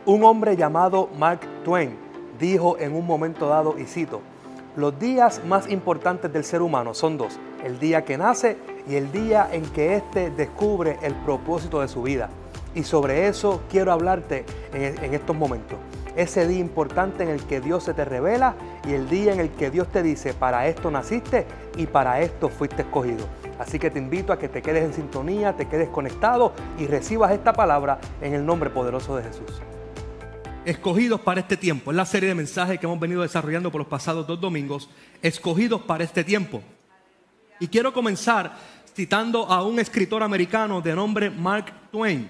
Un hombre llamado Mark Twain dijo en un momento dado, y cito: los días más importantes del ser humano son dos: el día que nace y el día en que éste descubre el propósito de su vida. Y sobre eso quiero hablarte en estos momentos. Ese día importante en el que Dios se te revela y el día en el que Dios te dice: para esto naciste y para esto fuiste escogido. Así que te invito a que te quedes en sintonía, te quedes conectado y recibas esta palabra en el nombre poderoso de Jesús. Escogidos para este tiempo. Es la serie de mensajes que hemos venido desarrollando por los pasados 2 domingos. Escogidos para este tiempo. Y quiero comenzar citando a un escritor americano de nombre Mark Twain.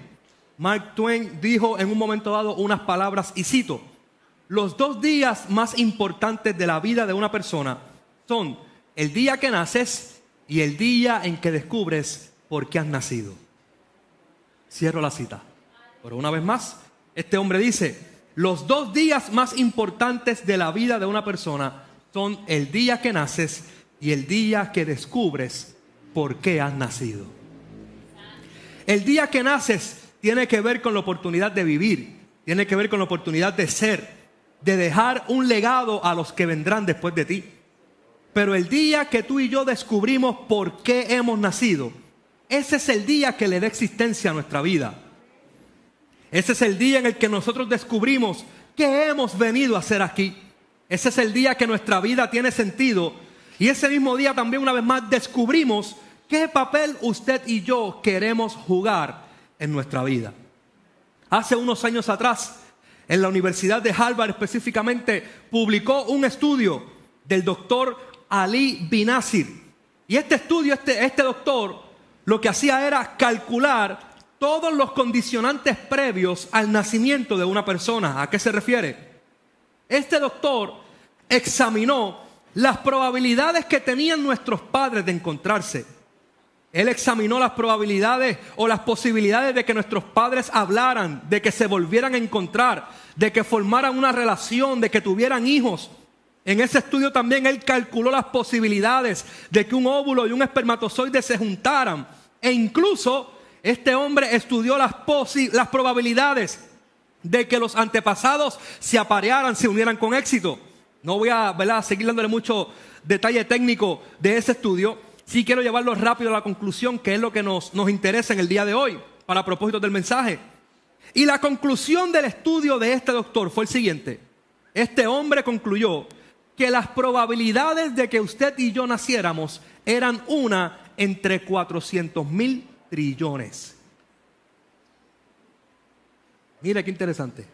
Mark Twain dijo en un momento dado unas palabras, y cito: los 2 días más importantes de la vida de una persona son el día que naces y el día en que descubres por qué has nacido. Cierro la cita. Pero una vez más, este hombre dice: los 2 días más importantes de la vida de una persona son el día que naces y el día que descubres por qué has nacido. El día que naces tiene que ver con la oportunidad de vivir, tiene que ver con la oportunidad de ser, de dejar un legado a los que vendrán después de ti. Pero el día que tú y yo descubrimos por qué hemos nacido, ese es el día que le da existencia a nuestra vida. Ese es el día en el que nosotros descubrimos qué hemos venido a hacer aquí. Ese es el día que nuestra vida tiene sentido. Y ese mismo día también, una vez más, descubrimos qué papel usted y yo queremos jugar en nuestra vida. Hace unos años atrás, en la Universidad de Harvard específicamente, publicó un estudio del doctor Ali Binazir. Y este estudio, este doctor, lo que hacía era calcular todos los condicionantes previos al nacimiento de una persona. ¿A qué se refiere? Este doctor examinó las probabilidades que tenían nuestros padres de encontrarse. Él examinó las probabilidades o las posibilidades de que nuestros padres hablaran, de que se volvieran a encontrar, de que formaran una relación, de que tuvieran hijos. En ese estudio también él calculó las posibilidades de que un óvulo y un espermatozoide se juntaran. E incluso este hombre estudió las probabilidades de que los antepasados se aparearan, se unieran con éxito. No voy a seguir dándole mucho detalle técnico de ese estudio. Sí quiero llevarlo rápido a la conclusión, que es lo que nos interesa en el día de hoy, para propósitos del mensaje. Y la conclusión del estudio de este doctor fue el siguiente. Este hombre concluyó que las probabilidades de que usted y yo naciéramos eran una entre 400,000 trillones. Mira qué interesante.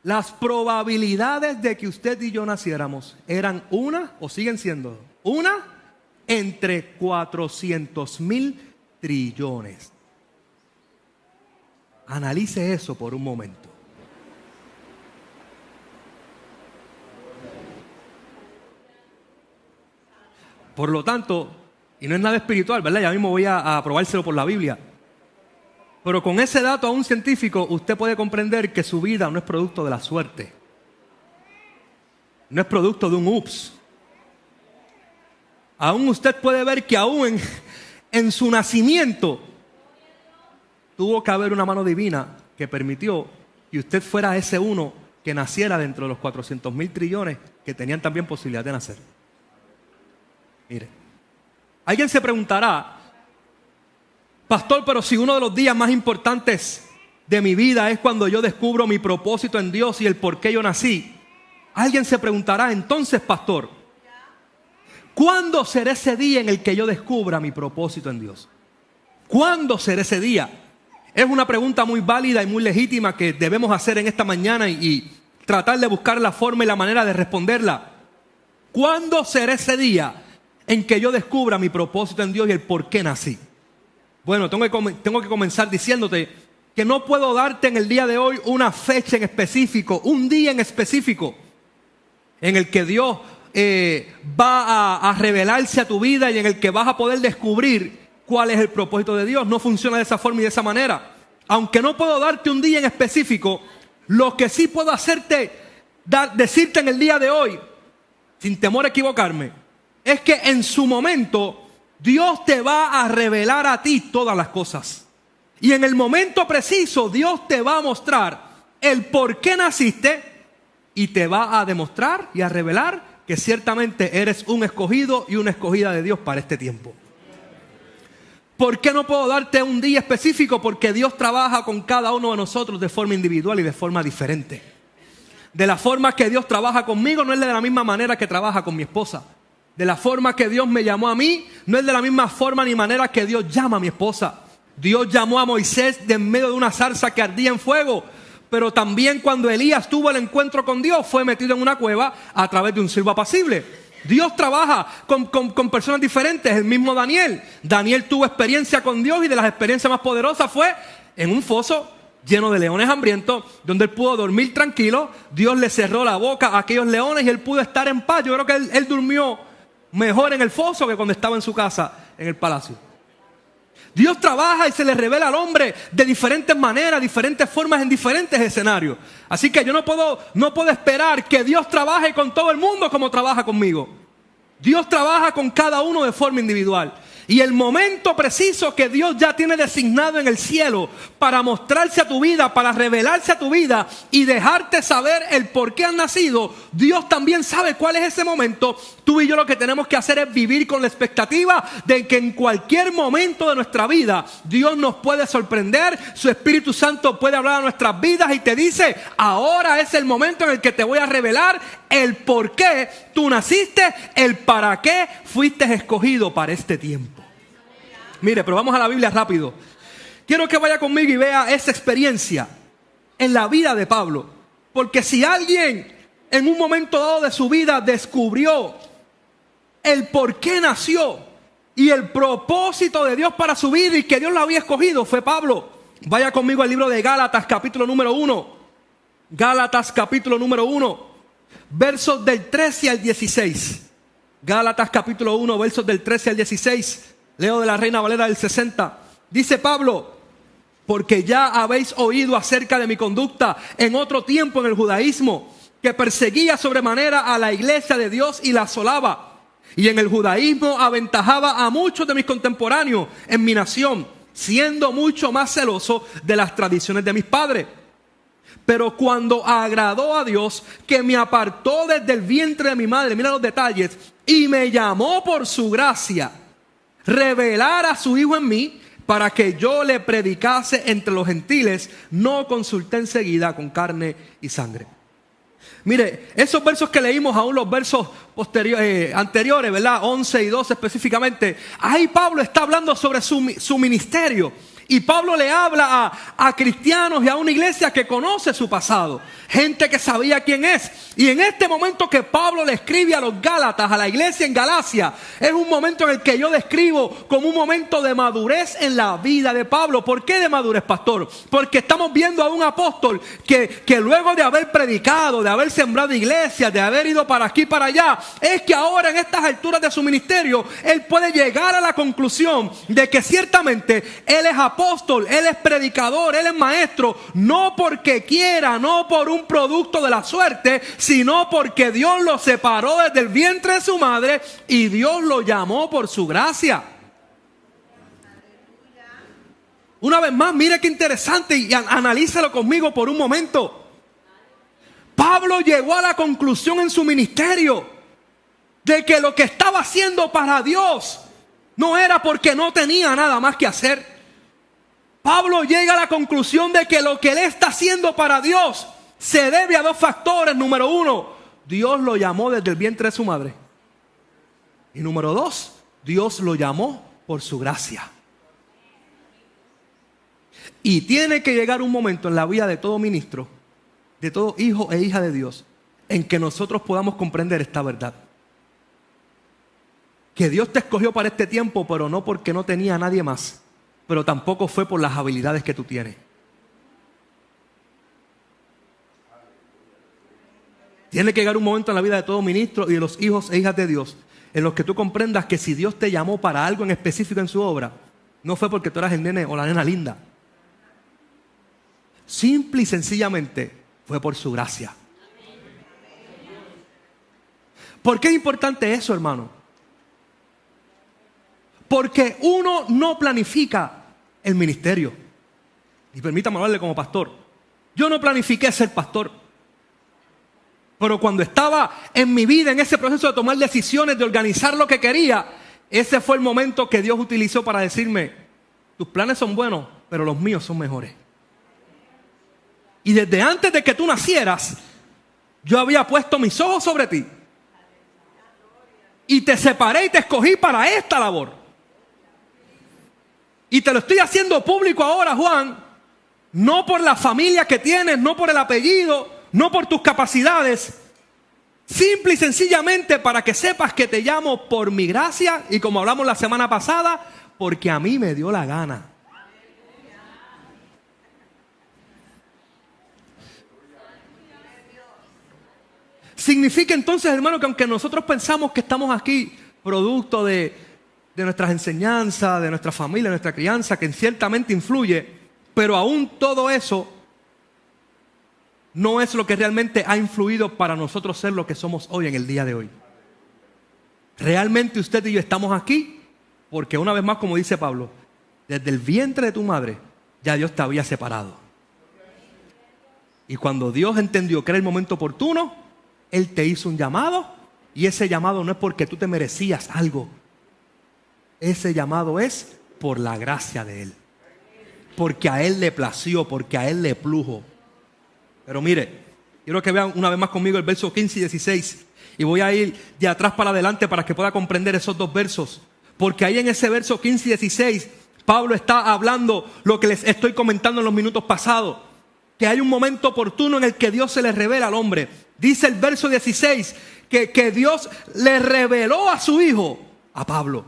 Las probabilidades de que usted y yo naciéramos eran una, o siguen siendo una, entre 400,000 trillones. Analice eso por un momento. Por lo tanto, y no es nada espiritual, ¿verdad? Ya mismo voy a probárselo por la Biblia. Pero con ese dato a un científico, usted puede comprender que su vida no es producto de la suerte. No es producto de un ups. Aún usted puede ver que aún en su nacimiento tuvo que haber una mano divina que permitió que usted fuera ese uno que naciera dentro de los 400,000 trillones que tenían también posibilidad de nacer. Mire, alguien se preguntará: pastor, pero si uno de los días más importantes de mi vida es cuando yo descubro mi propósito en Dios y el por qué yo nací. Alguien se preguntará: entonces, pastor, ¿cuándo será ese día en el que yo descubra mi propósito en Dios? ¿Cuándo será ese día? Es una pregunta muy válida y muy legítima que debemos hacer en esta mañana y tratar de buscar la forma y la manera de responderla. ¿Cuándo será ese día en que yo descubra mi propósito en Dios y el por qué nací? Bueno, tengo que comenzar diciéndote que no puedo darte en el día de hoy una fecha en específico, un día en específico en el que Dios va a revelarse a tu vida y en el que vas a poder descubrir cuál es el propósito de Dios. No funciona de esa forma y de esa manera. Aunque no puedo darte un día en específico, lo que sí puedo decirte en el día de hoy, sin temor a equivocarme, es que en su momento Dios te va a revelar a ti todas las cosas. Y en el momento preciso Dios te va a mostrar el por qué naciste y te va a demostrar y a revelar que ciertamente eres un escogido y una escogida de Dios para este tiempo. ¿Por qué no puedo darte un día específico? Porque Dios trabaja con cada uno de nosotros de forma individual y de forma diferente. De la forma que Dios trabaja conmigo no es de la misma manera que trabaja con mi esposa. De la forma que Dios me llamó a mí no es de la misma forma ni manera que Dios llama a mi esposa. Dios llamó a Moisés de en medio de una zarza que ardía en fuego. Pero también cuando Elías tuvo el encuentro con Dios fue metido en una cueva a través de un silbo apacible. Dios trabaja con personas diferentes. El mismo Daniel. Daniel tuvo experiencia con Dios y de las experiencias más poderosas fue en un foso lleno de leones hambrientos, donde él pudo dormir tranquilo. Dios le cerró la boca a aquellos leones y él pudo estar en paz. Yo creo que él durmió mejor en el foso que cuando estaba en su casa, en el palacio. Dios trabaja y se le revela al hombre de diferentes maneras, diferentes formas, en diferentes escenarios. Así que yo no puedo esperar que Dios trabaje con todo el mundo como trabaja conmigo. Dios trabaja con cada uno de forma individual. Y el momento preciso que Dios ya tiene designado en el cielo para mostrarse a tu vida, para revelarse a tu vida y dejarte saber el por qué has nacido, Dios también sabe cuál es ese momento. Tú y yo lo que tenemos que hacer es vivir con la expectativa de que en cualquier momento de nuestra vida Dios nos puede sorprender, su Espíritu Santo puede hablar a nuestras vidas y te dice: ahora es el momento en el que te voy a revelar el por qué tú naciste, el para qué fuiste escogido para este tiempo. Mire, pero vamos a la Biblia rápido. Quiero que vaya conmigo y vea esa experiencia en la vida de Pablo. Porque si alguien en un momento dado de su vida descubrió el por qué nació y el propósito de Dios para su vida y que Dios lo había escogido, fue Pablo. Vaya conmigo al libro de Gálatas, capítulo número 1. Gálatas, capítulo número 1, versos del 13 al 16. Gálatas, capítulo 1, versos del 13 al 16. Leo de la Reina Valera del 60. Dice Pablo: porque ya habéis oído acerca de mi conducta en otro tiempo en el judaísmo, que perseguía sobremanera a la iglesia de Dios y la asolaba. Y en el judaísmo aventajaba a muchos de mis contemporáneos en mi nación, siendo mucho más celoso de las tradiciones de mis padres. Pero cuando agradó a Dios, que me apartó desde el vientre de mi madre, mira los detalles, y me llamó por su gracia, revelar a su Hijo en mí, para que yo le predicase entre los gentiles, no consulté enseguida con carne y sangre. Mire, esos versos que leímos, aún los versos anteriores, ¿verdad? 11 y 12 específicamente, ahí Pablo está hablando sobre su ministerio. Y Pablo le habla a cristianos y a una iglesia que conoce su pasado, gente que sabía quién es. Y en este momento que Pablo le escribe a los Gálatas, a la iglesia en Galacia, es un momento en el que yo describo como un momento de madurez en la vida de Pablo. ¿Por qué de madurez, pastor? Porque estamos viendo a un apóstol que luego de haber predicado, de haber sembrado iglesias, de haber ido para aquí y para allá, es que ahora en estas alturas de su ministerio, él puede llegar a la conclusión de que ciertamente él es apóstol, él es predicador, él es maestro, no porque quiera, no por un producto de la suerte, sino porque Dios lo separó desde el vientre de su madre y Dios lo llamó por su gracia. Una vez más, mire qué interesante y analízalo conmigo por un momento. Pablo llegó a la conclusión en su ministerio de que lo que estaba haciendo para Dios no era porque no tenía nada más que hacer. Pablo llega a la conclusión de que lo que él está haciendo para Dios se debe a dos factores. Número uno, Dios lo llamó desde el vientre de su madre. Y número dos, Dios lo llamó por su gracia. Y tiene que llegar un momento en la vida de todo ministro, de todo hijo e hija de Dios, en que nosotros podamos comprender esta verdad. Que Dios te escogió para este tiempo, pero no porque no tenía a nadie más, pero tampoco fue por las habilidades que tú tienes. Tiene que llegar un momento en la vida de todo ministro y de los hijos e hijas de Dios en los que tú comprendas que si Dios te llamó para algo en específico en su obra, no fue porque tú eras el nene o la nena linda. Simple y sencillamente fue por su gracia. ¿Por qué es importante eso, hermano? Porque uno no planifica el ministerio. Y permítame hablarle como pastor. Yo no planifiqué ser pastor. Pero cuando estaba en mi vida, en ese proceso de tomar decisiones, de organizar lo que quería, ese fue el momento que Dios utilizó para decirme, tus planes son buenos, pero los míos son mejores. Y desde antes de que tú nacieras, yo había puesto mis ojos sobre ti. Y te separé y te escogí para esta labor. Y te lo estoy haciendo público ahora, Juan, no por la familia que tienes, no por el apellido, no por tus capacidades, simple y sencillamente para que sepas que te llamo por mi gracia y como hablamos la semana pasada, porque a mí me dio la gana. Significa entonces, hermano, que aunque nosotros pensamos que estamos aquí producto de nuestras enseñanzas, de nuestra familia, de nuestra crianza, que ciertamente influye, pero aún todo eso no es lo que realmente ha influido para nosotros ser lo que somos hoy en el día de hoy. Realmente usted y yo estamos aquí porque una vez más, como dice Pablo, desde el vientre de tu madre ya Dios te había separado. Y cuando Dios entendió que era el momento oportuno, Él te hizo un llamado y ese llamado no es porque tú te merecías algo. Ese llamado es por la gracia de Él. Porque a Él le plació, porque a Él le plujo. Pero mire, quiero que vean una vez más conmigo el verso 15 y 16. Y voy a ir de atrás para adelante para que pueda comprender esos dos versos. Porque ahí en ese verso 15 y 16, Pablo está hablando lo que les estoy comentando en los minutos pasados. Que hay un momento oportuno en el que Dios se le revela al hombre. Dice el verso 16 que Dios le reveló a su hijo, a Pablo.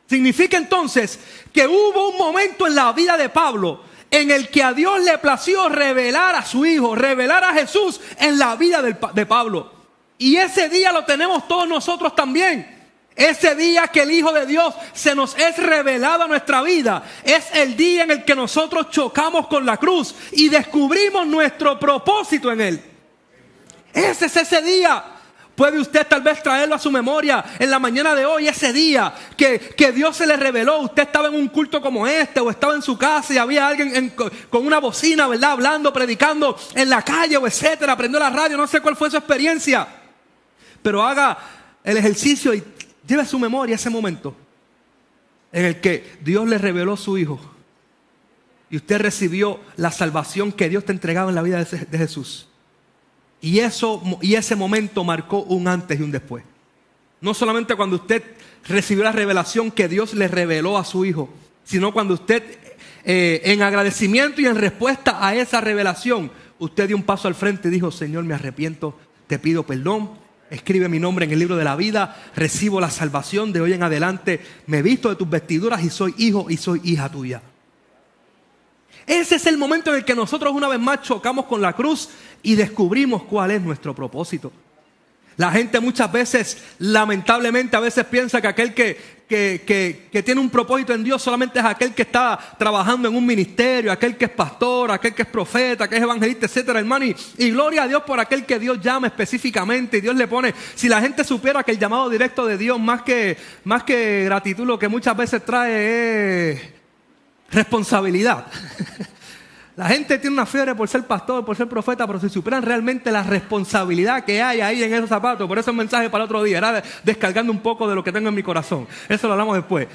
Significa entonces que hubo un momento en la vida de Pablo en el que a Dios le plació revelar a su hijo, revelar a Jesús en la vida de Pablo. Y ese día lo tenemos todos nosotros también. Ese día que el Hijo de Dios se nos es revelado a nuestra vida, es el día en el que nosotros chocamos con la cruz y descubrimos nuestro propósito en Él. Ese es ese día. Puede usted tal vez traerlo a su memoria en la mañana de hoy, ese día que Dios se le reveló. Usted estaba en un culto como este o estaba en su casa y había alguien con una bocina, ¿verdad? Hablando, predicando en la calle o etcétera. Prendió la radio, no sé cuál fue su experiencia. Pero haga el ejercicio y lleve a su memoria ese momento en el que Dios le reveló a su Hijo. Y usted recibió la salvación que Dios te entregaba en la vida de Jesús. Y ese momento marcó un antes y un después. No solamente cuando usted recibió la revelación que Dios le reveló a su Hijo, sino cuando usted, en agradecimiento y en respuesta a esa revelación, usted dio un paso al frente y dijo: Señor, me arrepiento, te pido perdón, escribe mi nombre en el libro de la vida, recibo la salvación de hoy en adelante, me visto de tus vestiduras y soy hijo y soy hija tuya. Ese es el momento en el que nosotros una vez más chocamos con la cruz y descubrimos cuál es nuestro propósito. La gente muchas veces, lamentablemente, a veces piensa que aquel que tiene un propósito en Dios solamente es aquel que está trabajando en un ministerio, aquel que es pastor, aquel que es profeta, que es evangelista, etcétera, hermano. Y gloria a Dios por aquel que Dios llama específicamente y Dios le pone. Si la gente supiera que el llamado directo de Dios, más que gratitud, lo que muchas veces trae es responsabilidad. La gente tiene una fiebre por ser pastor, por ser profeta, pero si supieran realmente la responsabilidad que hay ahí en esos zapatos, por eso el mensaje para otro día, era descargando un poco de lo que tengo en mi corazón. Eso lo hablamos después.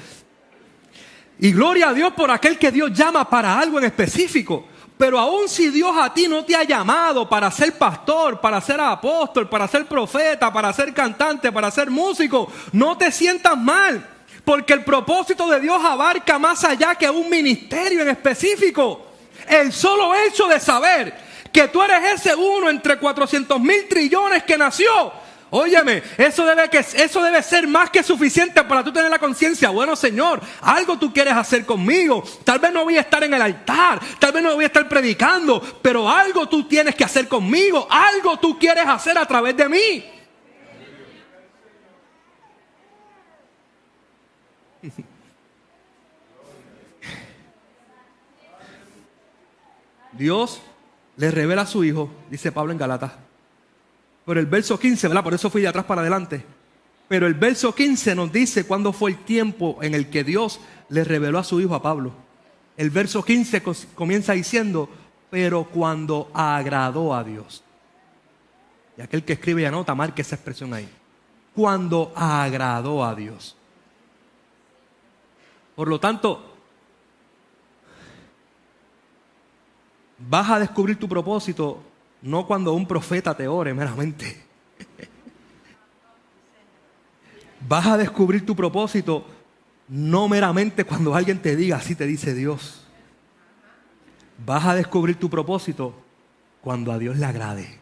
Y gloria a Dios por aquel que Dios llama para algo en específico. Pero aún si Dios a ti no te ha llamado para ser pastor, para ser apóstol, para ser profeta, para ser cantante, para ser músico, no te sientas mal. Porque el propósito de Dios abarca más allá que un ministerio en específico. El solo hecho de saber que tú eres ese uno entre 400,000 trillones que nació. Óyeme, eso debe ser más que suficiente para tú tener la conciencia. Bueno, Señor, algo tú quieres hacer conmigo. Tal vez no voy a estar en el altar, tal vez no voy a estar predicando, pero algo tú tienes que hacer conmigo. Algo tú quieres hacer a través de mí. Dios le revela a su Hijo, dice Pablo en Gálatas. Pero el verso 15, ¿verdad? Por eso fui de atrás para adelante. Pero el verso 15 nos dice cuándo fue el tiempo en el que Dios le reveló a su Hijo a Pablo. El verso 15 comienza diciendo: pero cuando agradó a Dios. Y aquel que escribe y anota, marque esa expresión ahí. Cuando agradó a Dios. Por lo tanto, vas a descubrir tu propósito no cuando un profeta te ore meramente. Vas a descubrir tu propósito no meramente cuando alguien te diga, así te dice Dios. Vas a descubrir tu propósito cuando a Dios le agrade.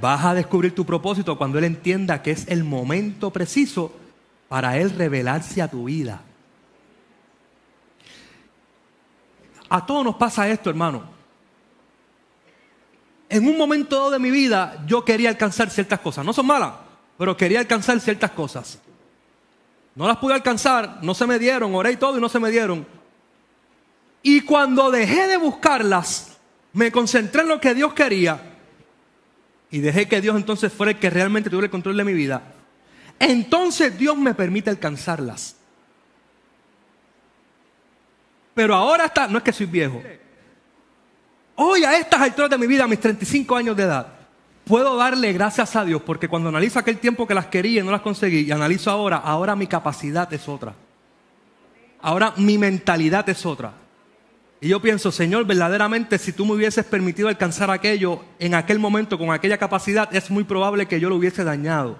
Vas a descubrir tu propósito cuando Él entienda que es el momento preciso para Él revelarse a tu vida. A todos nos pasa esto, hermano. En un momento dado de mi vida yo quería alcanzar ciertas cosas. No son malas, pero quería alcanzar ciertas cosas. No las pude alcanzar, no se me dieron, oré y todo y no se me dieron. Y cuando dejé de buscarlas, me concentré en lo que Dios quería y dejé que Dios entonces fuera el que realmente tuviera el control de mi vida. Entonces Dios me permite alcanzarlas. Pero ahora no es que soy viejo. Hoy a estas alturas de mi vida, a mis 35 años de edad, puedo darle gracias a Dios porque cuando analizo aquel tiempo que las quería y no las conseguí y analizo ahora mi capacidad es otra. Ahora mi mentalidad es otra. Y yo pienso, Señor, verdaderamente si tú me hubieses permitido alcanzar aquello en aquel momento con aquella capacidad, es muy probable que yo lo hubiese dañado.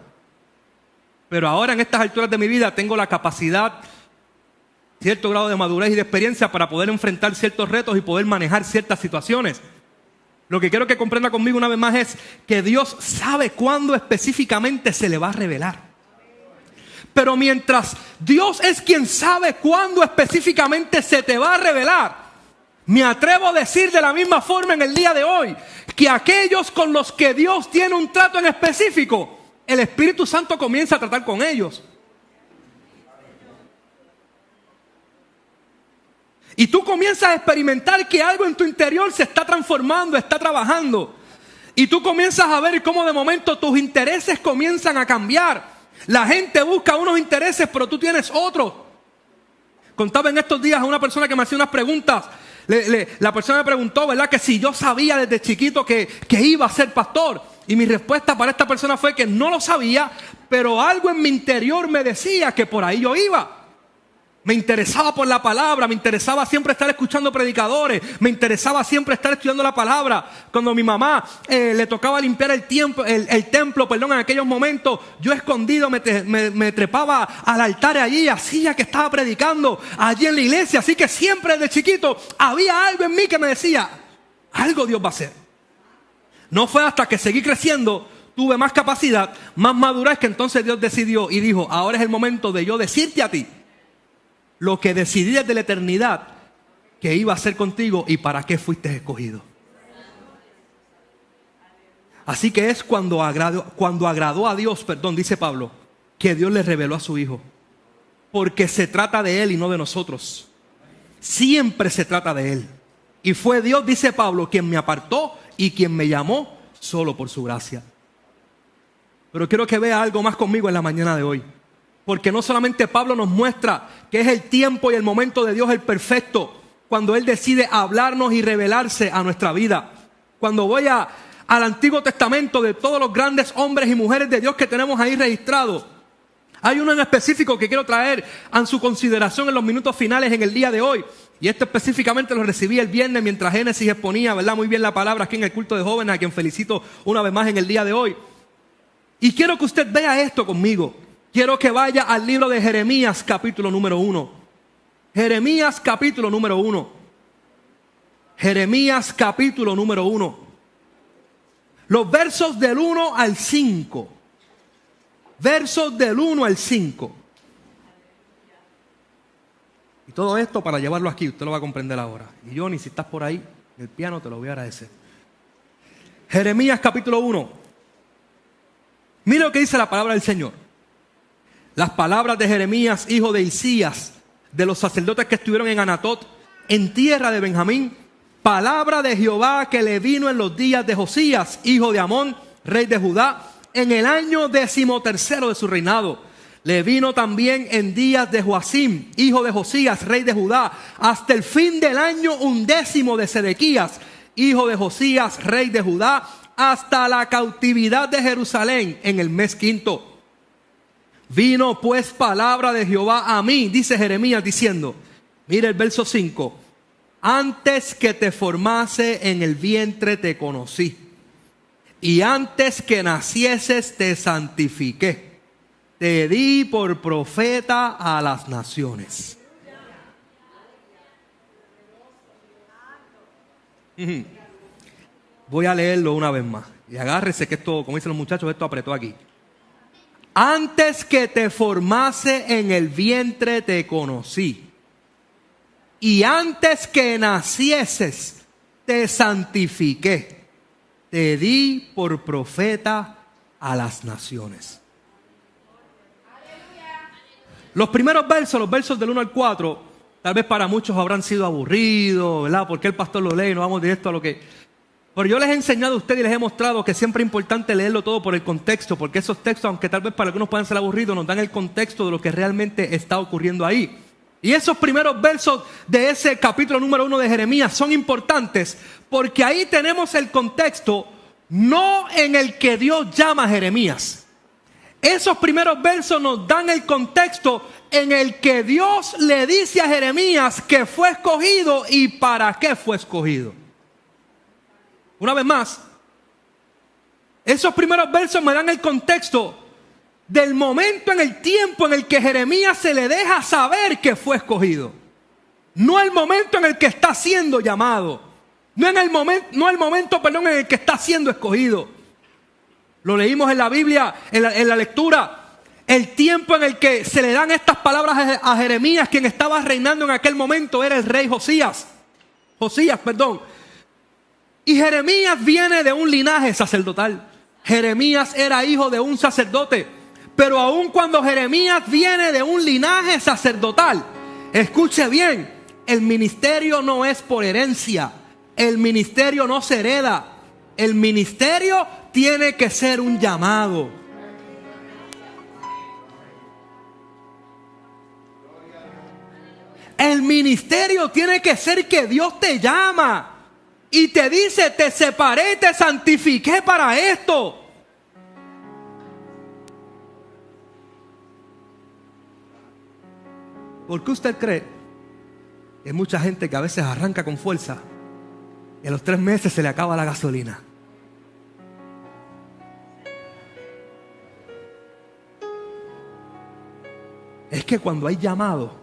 Pero ahora en estas alturas de mi vida tengo la capacidad, cierto grado de madurez y de experiencia para poder enfrentar ciertos retos y poder manejar ciertas situaciones. Lo que quiero que comprenda conmigo una vez más es que Dios sabe cuándo específicamente se le va a revelar. Pero mientras Dios es quien sabe cuándo específicamente se te va a revelar, me atrevo a decir de la misma forma en el día de hoy que aquellos con los que Dios tiene un trato en específico, el Espíritu Santo comienza a tratar con ellos. Y tú comienzas a experimentar que algo en tu interior se está transformando, está trabajando. Y tú comienzas a ver cómo de momento tus intereses comienzan a cambiar. La gente busca unos intereses, pero tú tienes otros. Contaba en estos días a una persona que me hacía unas preguntas. La persona me preguntó, ¿verdad? Que si yo sabía desde chiquito que iba a ser pastor. Y mi respuesta para esta persona fue que no lo sabía, pero algo en mi interior me decía que por ahí yo iba. Me interesaba por la palabra, me interesaba siempre estar escuchando predicadores, me interesaba siempre estar estudiando la palabra. Cuando mi mamá le tocaba limpiar el templo, en aquellos momentos, yo escondido me trepaba al altar allí, hacía que estaba predicando allí en la iglesia. Así que siempre desde chiquito había algo en mí que me decía, algo Dios va a hacer. No fue hasta que seguí creciendo, tuve más capacidad, más madurez, que entonces Dios decidió y dijo, ahora es el momento de yo decirte a ti lo que decidí desde la eternidad que iba a hacer contigo y para qué fuiste escogido. Así que es cuando agradó a Dios, dice Pablo, que Dios le reveló a su Hijo. Porque se trata de Él y no de nosotros. Siempre se trata de Él. Y fue Dios, dice Pablo, quien me apartó y quien me llamó solo por su gracia. Pero quiero que vea algo más conmigo en la mañana de hoy. Porque no solamente Pablo nos muestra que es el tiempo y el momento de Dios el perfecto, cuando Él decide hablarnos y revelarse a nuestra vida. Cuando voy al Antiguo Testamento, de todos los grandes hombres y mujeres de Dios que tenemos ahí registrados, hay uno en específico que quiero traer a su consideración en los minutos finales en el día de hoy. Y esto específicamente lo recibí el viernes mientras Génesis exponía, ¿verdad? Muy bien la palabra aquí en el culto de jóvenes, a quien felicito una vez más en el día de hoy. Y quiero que usted vea esto conmigo. Quiero que vaya al libro de Jeremías, capítulo número 1. Jeremías, capítulo número 1. Jeremías, capítulo número 1. Los versos del 1 al 5. Versos del 1 al 5. Y todo esto para llevarlo aquí, usted lo va a comprender ahora. Y Johnny, si estás por ahí, en el piano, te lo voy a agradecer. Jeremías, capítulo 1. Mira lo que dice la palabra del Señor. Las palabras de Jeremías, hijo de Hilcías, de los sacerdotes que estuvieron en Anatot, en tierra de Benjamín, palabra de Jehová que le vino en los días de Josías, hijo de Amón, rey de Judá, en el año 13º de su reinado. Le vino también en días de Joacim, hijo de Josías, rey de Judá, hasta el fin del año 11 de Sedequías, hijo de Josías, rey de Judá, hasta la cautividad de Jerusalén en el mes 5. Vino pues palabra de Jehová a mí, dice Jeremías, diciendo, mira el verso 5, antes que te formase en el vientre te conocí, y antes que nacieses te santifiqué. Te di por profeta a las naciones. Voy a leerlo una vez más. Y agárrese que esto, como dicen los muchachos, esto apretó aquí. Antes que te formase en el vientre te conocí. Y antes que nacieses te santifiqué. Te di por profeta a las naciones. Los primeros versos, los versos del 1 al 4, tal vez para muchos habrán sido aburridos, ¿verdad? Porque el pastor lo lee y no vamos directo a lo que... Pero yo les he enseñado a ustedes y les he mostrado que siempre es importante leerlo todo por el contexto, porque esos textos, aunque tal vez para algunos puedan ser aburridos, nos dan el contexto de lo que realmente está ocurriendo ahí. Y esos primeros versos de ese capítulo número 1 de Jeremías son importantes, porque ahí tenemos el contexto, no en el que Dios llama a Jeremías. Esos primeros versos nos dan el contexto en el que Dios le dice a Jeremías que fue escogido y para qué fue escogido. Una vez más, esos primeros versos me dan el contexto del momento en el tiempo en el que Jeremías se le deja saber que fue escogido. No el momento en el que está siendo llamado. No el momento en el que está siendo escogido. Lo leímos en la Biblia, en la lectura. El tiempo en el que se le dan estas palabras a Jeremías, quien estaba reinando en aquel momento era el rey Josías. Y Jeremías viene de un linaje sacerdotal. Jeremías era hijo de un sacerdote. Pero aun cuando Jeremías viene de un linaje sacerdotal, escuche bien, el ministerio no es por herencia. El ministerio no se hereda. El ministerio tiene que ser un llamado. El ministerio tiene que ser que Dios te llama y te dice, te separé, te santifiqué para esto. ¿Por qué usted cree que hay mucha gente que a veces arranca con fuerza y a los 3 meses se le acaba la gasolina? Es que cuando hay llamado,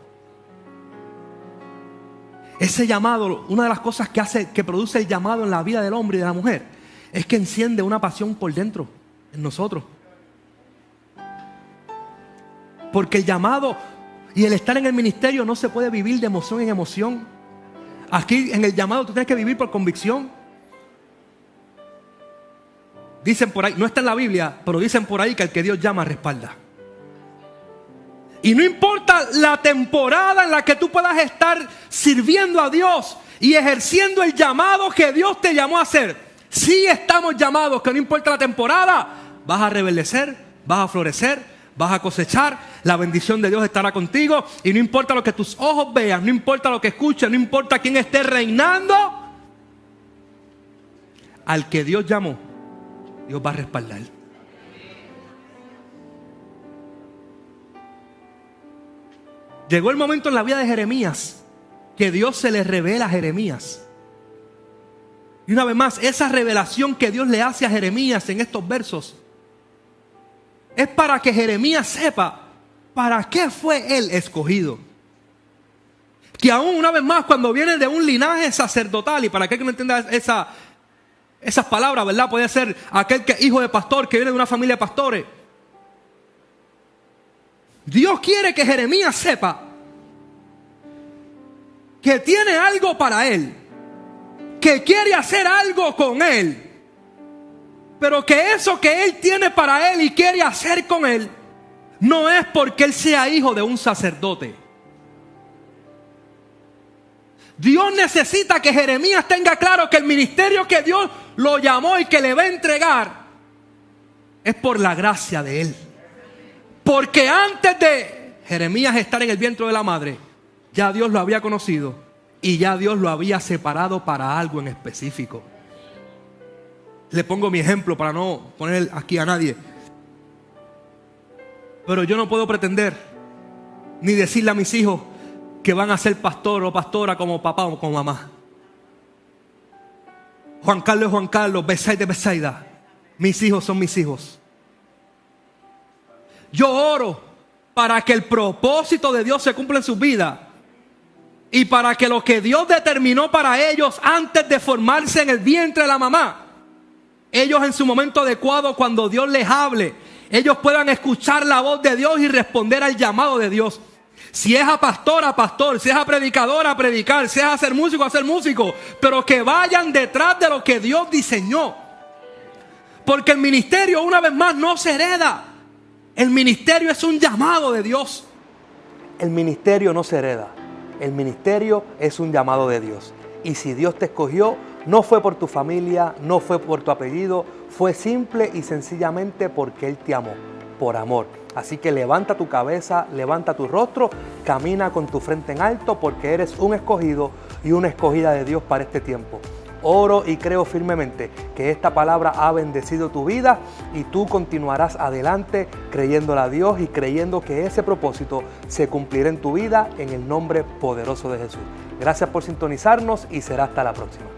ese llamado, una de las cosas que produce el llamado en la vida del hombre y de la mujer, es que enciende una pasión por dentro, en nosotros. Porque el llamado y el estar en el ministerio no se puede vivir de emoción en emoción. Aquí en el llamado tú tienes que vivir por convicción. Dicen por ahí, no está en la Biblia, pero dicen por ahí que el que Dios llama respalda. Y no importa la temporada en la que tú puedas estar sirviendo a Dios y ejerciendo el llamado que Dios te llamó a hacer. Sí estamos llamados, que no importa la temporada, vas a reverdecer, vas a florecer, vas a cosechar, la bendición de Dios estará contigo. Y no importa lo que tus ojos vean, no importa lo que escuchen, no importa quién esté reinando, al que Dios llamó, Dios va a respaldar. Llegó el momento en la vida de Jeremías que Dios se le revela a Jeremías. Y una vez más, esa revelación que Dios le hace a Jeremías en estos versos es para que Jeremías sepa para qué fue él escogido. Que aún una vez más, cuando viene de un linaje sacerdotal, y para aquel que no entienda esas palabras, ¿verdad? Puede ser aquel que es hijo de pastor, que viene de una familia de pastores. Dios quiere que Jeremías sepa que tiene algo para él, que quiere hacer algo con él, pero que eso que él tiene para él y quiere hacer con él no es porque él sea hijo de un sacerdote. Dios necesita que Jeremías tenga claro que el ministerio que Dios lo llamó y que le va a entregar es por la gracia de él. Porque antes de Jeremías estar en el vientre de la madre, ya Dios lo había conocido y ya Dios lo había separado para algo en específico. Le pongo mi ejemplo para no poner aquí a nadie. Pero yo no puedo pretender ni decirle a mis hijos que van a ser pastor o pastora como papá o como mamá. Juan Carlos es Juan Carlos, Betsaida es Betsaida. Mis hijos son mis hijos. Yo oro para que el propósito de Dios se cumpla en sus vidas y para que lo que Dios determinó para ellos antes de formarse en el vientre de la mamá, ellos en su momento adecuado, cuando Dios les hable, ellos puedan escuchar la voz de Dios y responder al llamado de Dios. Si es a pastor, a pastor. Si es a predicador, a predicar. Si es a ser músico, a ser músico. Pero que vayan detrás de lo que Dios diseñó. Porque el ministerio, una vez más, no se hereda. El ministerio es un llamado de Dios. El ministerio no se hereda. El ministerio es un llamado de Dios. Y si Dios te escogió, no fue por tu familia, no fue por tu apellido, fue simple y sencillamente porque Él te amó, por amor. Así que levanta tu cabeza, levanta tu rostro, camina con tu frente en alto porque eres un escogido y una escogida de Dios para este tiempo. Oro y creo firmemente que esta palabra ha bendecido tu vida y tú continuarás adelante creyéndole a Dios y creyendo que ese propósito se cumplirá en tu vida en el nombre poderoso de Jesús. Gracias por sintonizarnos y será hasta la próxima.